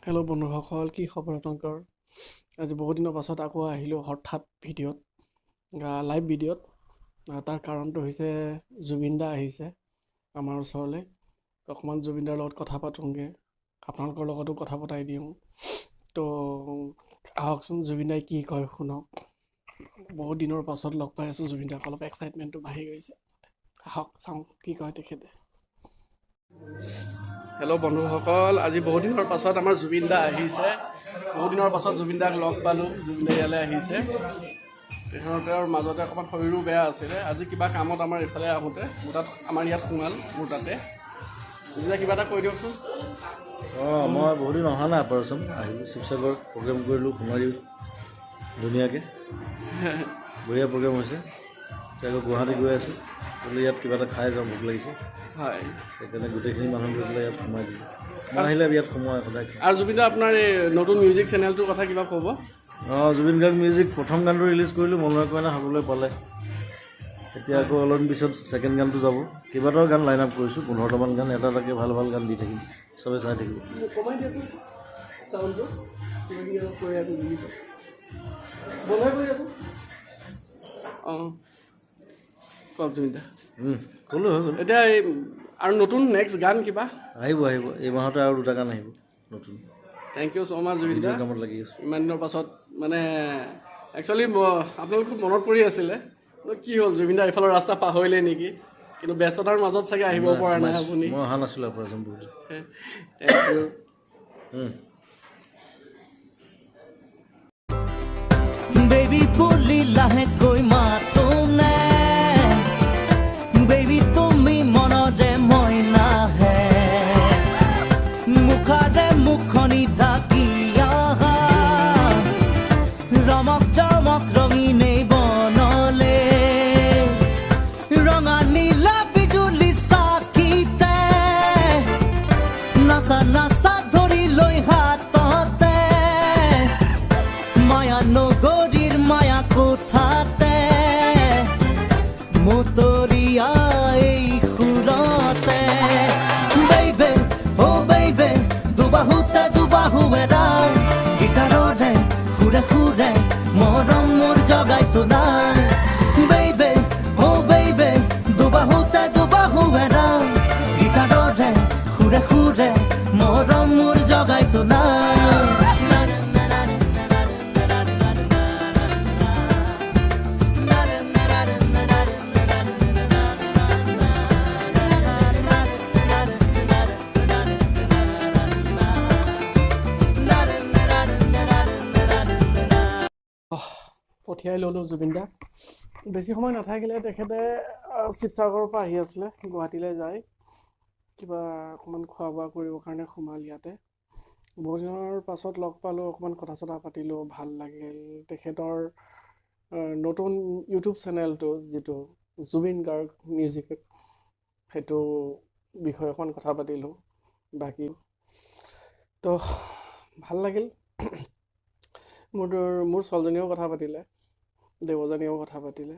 Hello' বন্ধুসকল, কি খবৰ আপোনালোকৰ? আজি বহুত দিনৰ পাছত আকৌ আহিলোঁ হঠাৎ ভিডিঅ'ত, লাইভ ভিডিঅ'ত। তাৰ কাৰণটো হৈছে জুবিন দা আহিছে আমাৰ ওচৰলৈ। অকণমান জুবিন দাৰ লগত কথা পাতোঁগৈ, আপোনালোকৰ লগতো কথা পতাই দিওঁ। তো আহকচোন, জুবিন দাই কি কয় শুনক। বহুত দিনৰ পাছত লগ পাই আছোঁ জুবিন দাক, অলপ এক্সাইটমেণ্টটো বাঢ়ি গৈছে। আহক চাওঁ কি কয় তেখেতে। হেল্ল' বন্ধুসকল, আজি বহুত দিনৰ পাছত আমাৰ জুবিন দা আহিছে। বহুত দিনৰ পাছত জুবিন দাক লগ পালোঁ। জুবিন দা ইয়ালৈ আহিছে। তেখেতৰ মাজতে অকণমান শৰীৰো বেয়া আছিলে। আজি কিবা কামত আমাৰ এইফালে আহোঁতে আমাৰ ইয়াত সোমাল, মোৰ তাতে। জুবিন দা কিবা এটা কৈ দিয়কচোন। মই বহুত দিন অহা নাই অপাৰেশ্যন, আহিলোঁ শিৱসাগৰ প্ৰগ্ৰেম কৰিলোঁ, সোণাৰী ধুনীয়াকৈ বঢ়িয়া প্ৰগ্ৰেম হৈছে। এতিয়া আকৌ গুৱাহাটী গৈ আছোঁ, বোলে ইয়াত কিবা এটা খাই যাওঁ, ভোক লাগিছে। হয়, সেইকাৰণে গোটেইখিনি মানুহ গৈ পেলাই ইয়াত সোমাই দিলোঁ। মই আহিলে ইয়াত সোমাই সদায়। আৰু জুবিন দা আপোনাৰ এই নতুন মিউজিক চেনেলটোৰ কথা কিবা ক'ব? জুবিন গাৰ্গ মিউজিক প্ৰথম গানটো ৰিলিজ কৰিলোঁ, মনোৰম কইনা সকলোৱে পালে। এতিয়া আকৌ অলপ পিছত ছেকেণ্ড গানটো যাব। কেইবাটাও গান লাইন আপ কৰিছোঁ, 15টামান গান, এটা এটাকৈ ভাল ভাল গান দি থাকিম, চবে চাই থাকিব। অঁ, কওক জুবিন দা। ক'লোঁ হৈ গ'ল। এতিয়া এই আৰু নতুন নেক্সট গান কিবা? আহিব এই মাহতে আৰু 2টা গান আহিব নতুন। থেংক ইউ ছ' মাছ জুবিন দা। কামত লাগি আছোঁ। ইমান দিনৰ পাছত মানে একচুৱেলি আপোনালোক খুব মনত পৰি আছিলে। কি হ'ল, জুবিন দা এইফালৰ ৰাস্তা পাহৰিলে নেকি? কিন্তু ব্যস্ততাৰ মাজত চাগে আহিব পৰা নাই আপুনি। মই অহা নাছিলোঁ অপাৰেশ্যন বহুত। Thank U. বেবি বুলি লাহেকৈ মাতো নে, বেবি তুমি মনৰে মই নাহে, মুখৰে মুখনি ঢাকি আহা, ৰমক জমক ৰঙিনেই বনলে, ৰঙা নীলা বিজুলি চাকিতে, নাচা নাচা ধৰি লৈ হাততে, মায়া নগৰীৰ মায়া কোঠাতে, মতৰীয়া এই সুৰতে, বেইবে অ বেইবে দুবাহুতে দুবাহুৱেৰা, গীটাৰৰে সুৰে সুৰে মৰম মোৰ জগাই তোলা, বেইবে অ বেইবে দুবাহুতে দুবাহুৱেৰা, গীটাৰৰে সুৰে সুৰে মৰম মোৰ জগাই তোলা। পঠিয়াই ল'লোঁ জুবিন দা। বেছি সময় নাথাকিলে, তেখেতে শিৱসাগৰৰ পৰা আহি আছিলে, গুৱাহাটীলৈ যায় কিবা অকণমান খোৱা বোৱা কৰিবৰ কাৰণে সোমাল ইয়াতে। বহুত দিনৰ পাছত লগ পালোঁ, অকণমান কথা চথা পাতিলোঁ, ভাল লাগিল। তেখেতৰ নতুন ইউটিউব চেনেলটো যিটো জুবিন গাৰ্গ মিউজিক, সেইটো বিষয়ে অকণমান কথা পাতিলোঁ। বাকী তো ভাল লাগিল। মোৰ ছোৱালীজনীয়েও কথা পাতিলে, দেৱজানীয়েও কথা পাতিলে।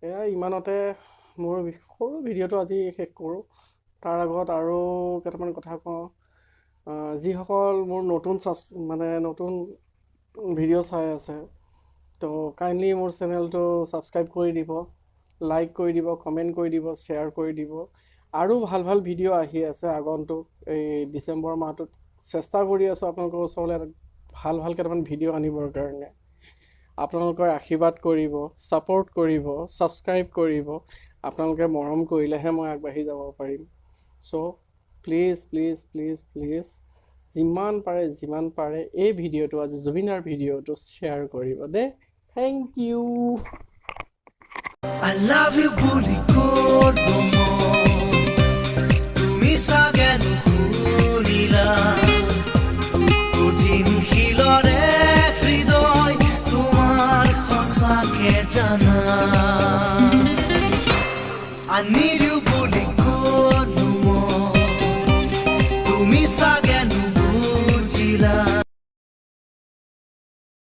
এয়া ইমানতে মোৰ সৰু ভিডিঅ'টো আজি শেষ কৰোঁ। তাৰ আগত আৰু কেইটামান কথা কওঁ। যিসকল মোৰ নতুন ভিডিঅ' চাই আছে, তো কাইণ্ডলি মোৰ চেনেলটো ছাবস্ক্ৰাইব কৰি দিব, লাইক কৰি দিব, কমেণ্ট কৰি দিব, শ্বেয়াৰ কৰি দিব। আৰু ভাল ভাল ভিডিঅ' আহি আছে আগন্তুক এই ডিচেম্বৰ মাহটোত। চেষ্টা কৰি আছোঁ আপোনালোকৰ ওচৰলৈ ভাল ভাল কেইটামান ভিডিঅ' আনিবৰ কাৰণে। আপোনালোকৰ আশীৰ্বাদ কৰিব, ছাপোৰ্ট কৰিব, ছাবস্ক্ৰাইব কৰিব। আপোনালোকে মৰম কৰিলেহে মই আগবাঢ়ি যাব পাৰিম। চ' প্লিজ প্লিজ প্লিজ প্লিজ যিমান পাৰে এই ভিডিঅ'টো, আজি জুবিনাৰ ভিডিঅ'টো শ্বেয়াৰ কৰিব দেই। Thank you. I love you বুলি ক'লো মই, তুমি চাগে নুশুনিলা, কঠিন শিলৰে হৃদয় তোমাৰ সঁচাকে জানা, I need you বুলি ক'লো